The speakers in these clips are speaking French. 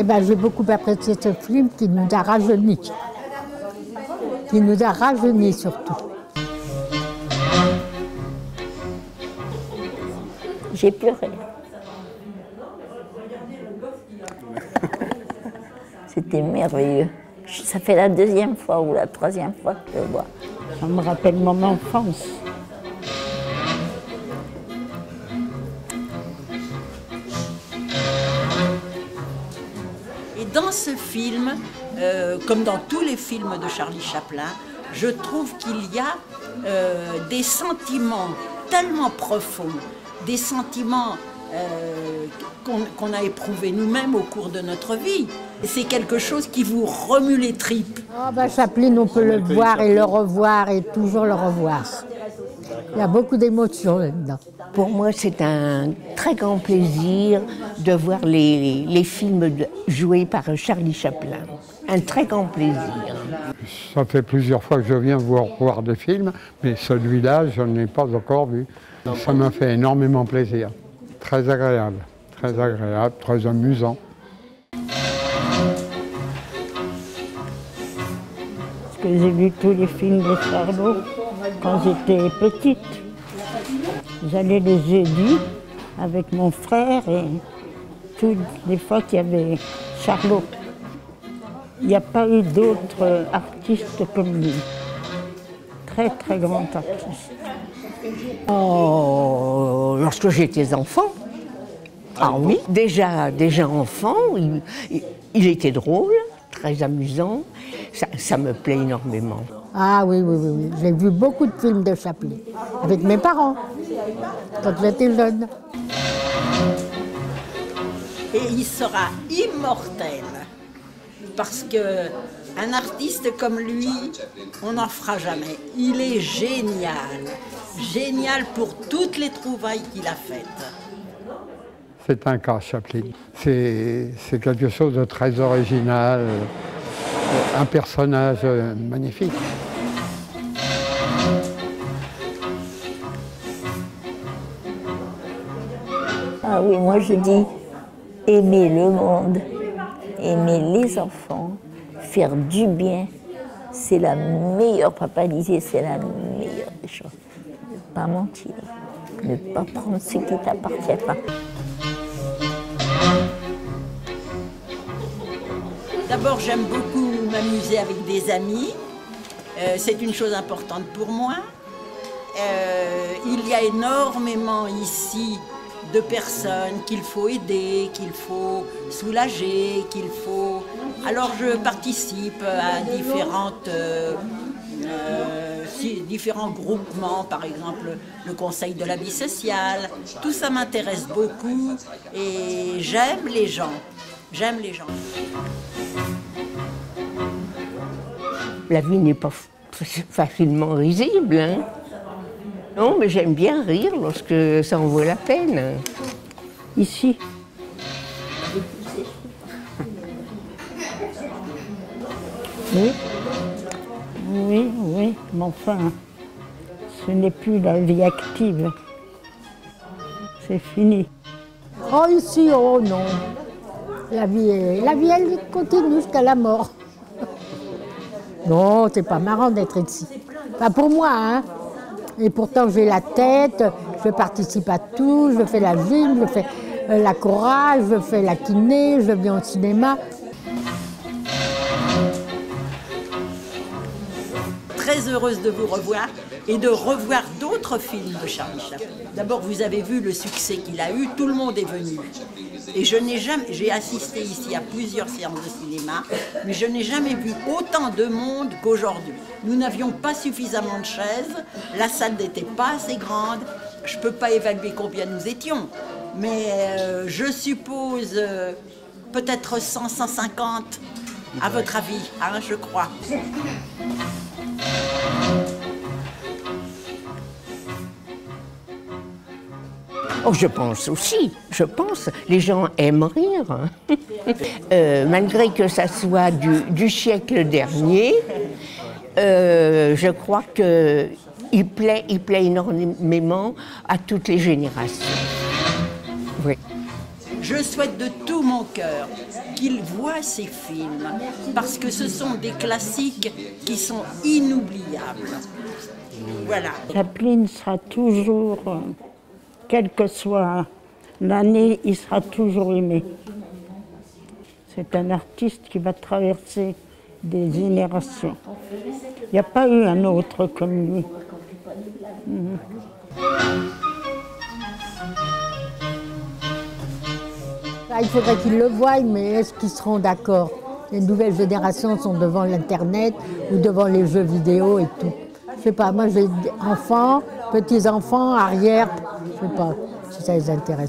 Eh ben, j'ai beaucoup apprécié ce film qui nous a rajeunis. Qui nous a rajeunis surtout. J'ai pleuré. C'était merveilleux. Ça fait la deuxième fois ou la troisième fois que je le vois. Ça me rappelle mon enfance. Et dans ce film, comme dans tous les films de Charlie Chaplin, je trouve qu'il y a des sentiments tellement profonds, des sentiments qu'on a éprouvés nous-mêmes au cours de notre vie. C'est quelque chose qui vous remue les tripes. Oh ben Chaplin, on peut le voir et le revoir et toujours le revoir. Il y a beaucoup d'émotions là-dedans. Pour moi, c'est un très grand plaisir de voir les films joués par Charlie Chaplin. Un très grand plaisir. Ça fait plusieurs fois que je viens voir des films, mais celui-là, je ne l'ai pas encore vu. Ça m'a fait énormément plaisir. Très agréable, très amusant. Parce que j'ai vu tous les films de Charlot quand j'étais petite. J'allais les jeudis avec mon frère et toutes les fois qu'il y avait Charlot. Il n'y a pas eu d'autres artistes comme lui. Très, très grand artiste. Oh, lorsque j'étais enfant, ah oui, déjà enfant, il était drôle, très amusant. Ça me plaît énormément. Ah oui. J'ai vu beaucoup de films de Chaplin, avec mes parents, quand j'étais jeune. Et il sera immortel, parce qu'un artiste comme lui, on n'en fera jamais. Il est génial, génial pour toutes les trouvailles qu'il a faites. C'est un cas, Chaplin. C'est quelque chose de très original, un personnage magnifique. Ah oui, moi je dis aimer le monde, aimer les enfants, faire du bien, c'est la meilleure, papa disait, c'est la meilleure des choses. Ne pas mentir, ne pas prendre ce qui ne t'appartient pas. D'abord, j'aime beaucoup m'amuser avec des amis. C'est une chose importante pour moi. Il y a énormément ici de personnes qu'il faut aider, qu'il faut soulager, qu'il faut... Alors je participe à différents groupements, par exemple le Conseil de la vie sociale. Tout ça m'intéresse beaucoup et j'aime les gens. J'aime les gens. La vie n'est pas facilement risible, hein. Non, mais j'aime bien rire lorsque ça en vaut la peine. Ici. Oui, mais enfin, ce n'est plus la vie active. C'est fini. Oh ici, oh non. La vie, elle continue jusqu'à la mort. Non, c'est pas marrant d'être ici. Pas pour moi, hein. Et pourtant, j'ai la tête, je participe à tout, je fais la gym, je fais la chorale, je fais la kiné, je viens au cinéma. très heureuse de vous revoir et de revoir d'autres films de Charlie Chaplin. D'abord, vous avez vu le succès qu'il a eu, tout le monde est venu. Et je n'ai jamais, j'ai assisté ici à plusieurs séances de cinéma, mais je n'ai jamais vu autant de monde qu'aujourd'hui. Nous n'avions pas suffisamment de chaises, la salle n'était pas assez grande, je ne peux pas évaluer combien nous étions, mais je suppose peut-être 100, 150, à votre avis, hein, je crois. Oh, je pense aussi, les gens aiment rire. Hein. Malgré que ça soit du siècle dernier, je crois qu'il plaît énormément à toutes les générations. Oui. Je souhaite de tout mon cœur qu'ils voient ces films, parce que ce sont des classiques qui sont inoubliables. Voilà. Chaplin sera toujours, quelle que soit l'année, il sera toujours aimé. C'est un artiste qui va traverser des générations. Il n'y a pas eu un autre comme lui. Il faudrait qu'ils le voient, mais est-ce qu'ils seront d'accord? Les nouvelles générations sont devant l'Internet ou devant les jeux vidéo et tout. Je sais pas, moi j'ai enfants, petits-enfants, arrière, je sais pas si ça les intéresse.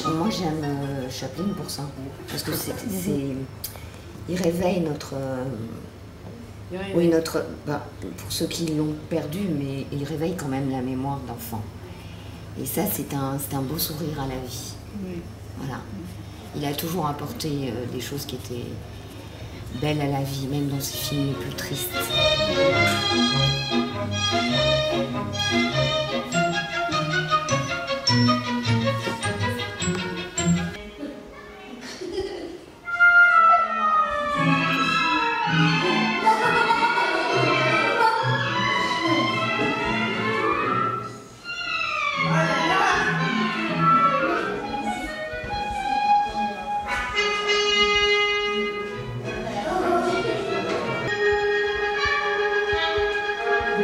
Moi j'aime Chaplin pour ça, parce que il réveille notre... pour ceux qui l'ont perdu, mais il réveille quand même la mémoire d'enfant. Et ça, c'est un beau sourire à la vie. Oui. Voilà. Il a toujours apporté des choses qui étaient belles à la vie, même dans ses films les plus tristes. On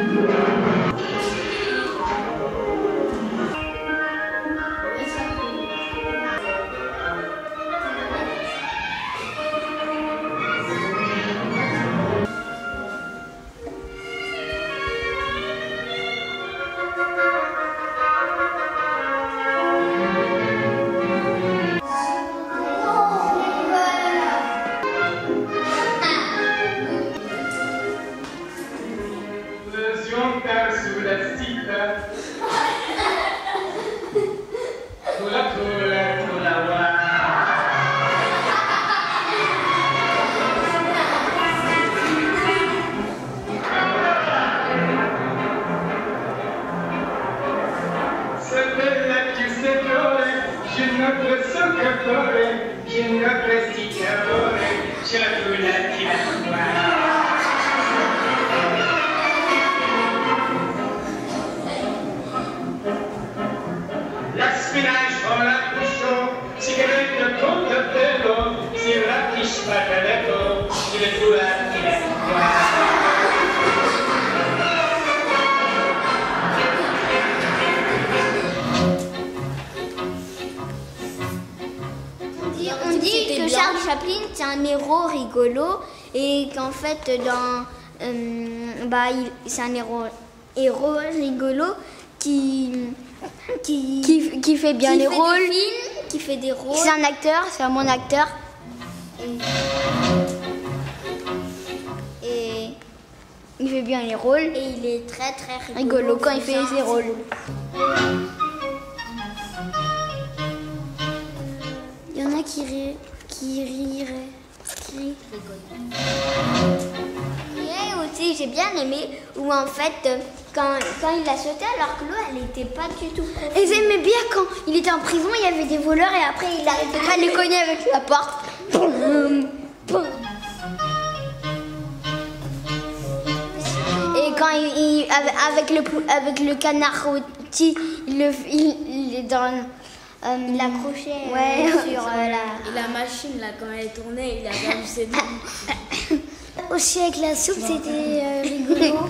dit que Charlie Chaplin c'est un héros rigolo et qu'en fait c'est un héros rigolo qui fait bien les rôles, qui fait des rôles. C'est un acteur, c'est un bon acteur. Et il fait bien les rôles. Et il est très très rigolo quand il fait ses rôles. Il y en a qui rient. Et aussi, j'ai bien aimé où en fait, quand il a sauté alors que l'eau, elle n'était pas du tout profonde. Et j'aimais bien quand il était en prison, il y avait des voleurs et après il arrêtait pas de les cogner avec la porte. Et quand avec le canard rôti, il est dans... il accrochait sur la machine, là, quand elle tournait, il a perdu ses dents. Aussi avec la soupe, c'était rigolo.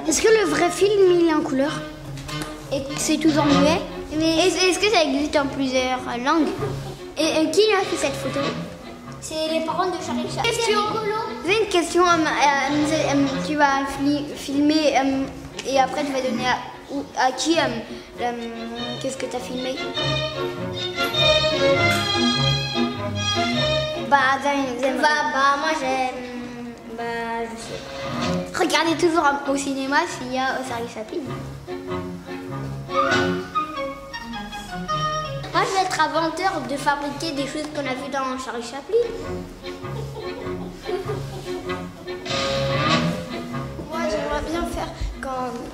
Est-ce que le vrai film, il est en couleur? Et c'est toujours muet? Est-ce que ça existe en plusieurs langues? Et qui a fait cette photo? C'est les parents de Charlie Chaplin. J'ai une question. Tu vas filmer et après tu vas donner à qui qu'est-ce que tu as filmé? Moi j'aime. Je sais. Regardez toujours au cinéma s'il y a Charlie Chaplin. Moi je vais être inventeur de fabriquer des choses qu'on a vues dans Charlie Chaplin. Moi j'aimerais bien faire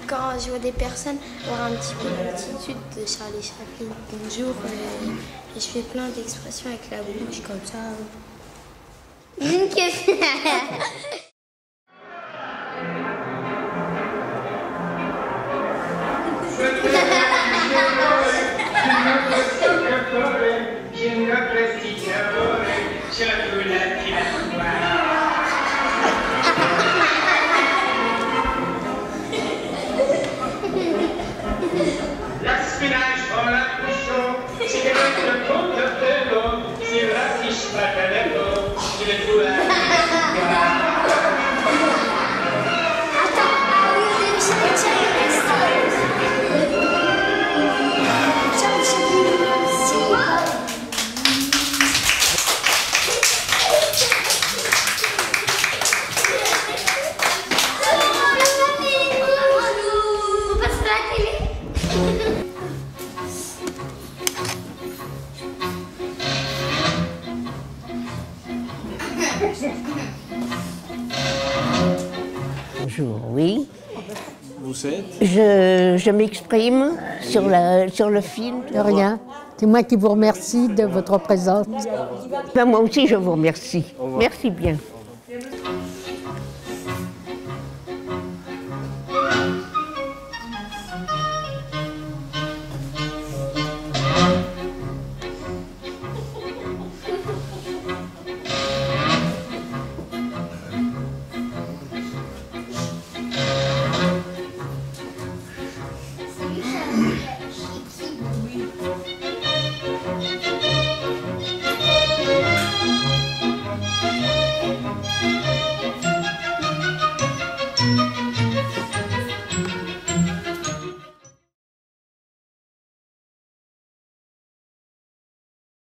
quand je vois des personnes avoir un petit peu l'attitude de Charlie Chaplin. Bonjour, et je fais plein d'expressions avec la bouche comme ça. Une question. Bonjour, oui. Vous êtes? Je m'exprime sur le film. De rien. C'est moi qui vous remercie de votre présence. Ben, moi aussi, je vous remercie. Merci bien.